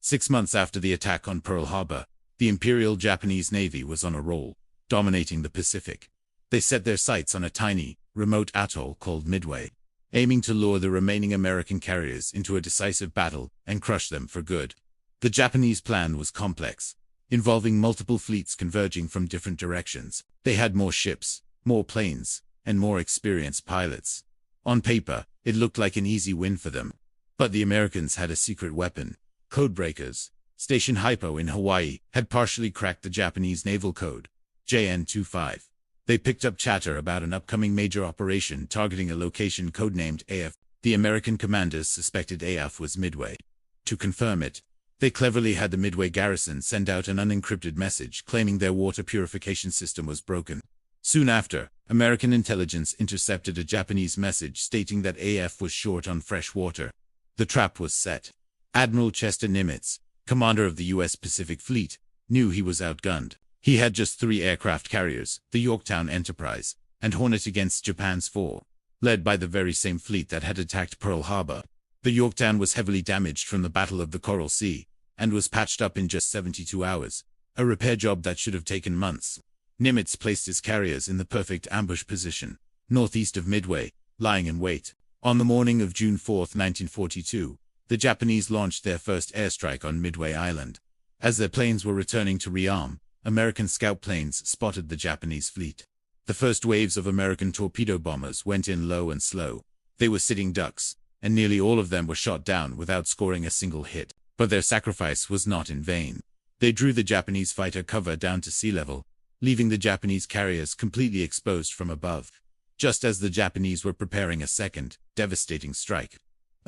6 months after the attack on Pearl Harbor, the Imperial Japanese Navy was on a roll, dominating the Pacific. They set their sights on a tiny, remote atoll called Midway, aiming to lure the remaining American carriers into a decisive battle and crush them for good. The Japanese plan was complex, involving multiple fleets converging from different directions. They had more ships, more planes, and more experienced pilots. On paper, it looked like an easy win for them. But the Americans had a secret weapon. Codebreakers. Station Hypo in Hawaii had partially cracked the Japanese naval code, JN-25. They picked up chatter about an upcoming major operation targeting a location codenamed AF. The American commanders suspected AF was Midway. To confirm it, they cleverly had the Midway garrison send out an unencrypted message claiming their water purification system was broken. Soon after, American intelligence intercepted a Japanese message stating that AF was short on fresh water. The trap was set. Admiral Chester Nimitz, commander of the U.S. Pacific Fleet, knew he was outgunned. He had just 3 aircraft carriers, the Yorktown Enterprise, and Hornet against Japan's 4, led by the very same fleet that had attacked Pearl Harbor. The Yorktown was heavily damaged from the Battle of the Coral Sea, and was patched up in just 72 hours, a repair job that should have taken months. Nimitz placed his carriers in the perfect ambush position, northeast of Midway, lying in wait. On the morning of June 4, 1942, the Japanese launched their first airstrike on Midway Island. As their planes were returning to rearm, American scout planes spotted the Japanese fleet. The first waves of American torpedo bombers went in low and slow. They were sitting ducks, and nearly all of them were shot down without scoring a single hit. But their sacrifice was not in vain. They drew the Japanese fighter cover down to sea level, leaving the Japanese carriers completely exposed from above. Just as the Japanese were preparing a second, devastating strike,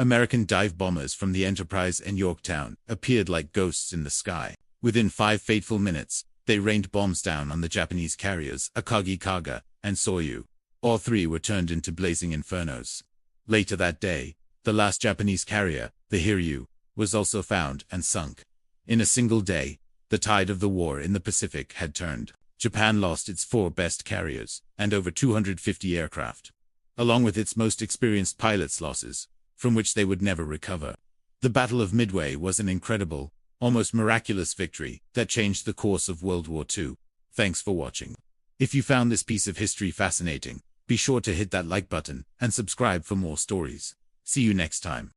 American dive bombers from the Enterprise and Yorktown appeared like ghosts in the sky. Within 5 fateful minutes, they rained bombs down on the Japanese carriers Akagi Kaga and Soryu. All 3 were turned into blazing infernos. Later that day, the last Japanese carrier, the Hiryu, was also found and sunk. In a single day, the tide of the war in the Pacific had turned. Japan lost its 4 best carriers and over 250 aircraft, along with its most experienced pilots' losses, from which they would never recover. The Battle of Midway was an incredible, almost miraculous victory that changed the course of World War II. Thanks for watching. If you found this piece of history fascinating, be sure to hit that like button and subscribe for more stories. See you next time.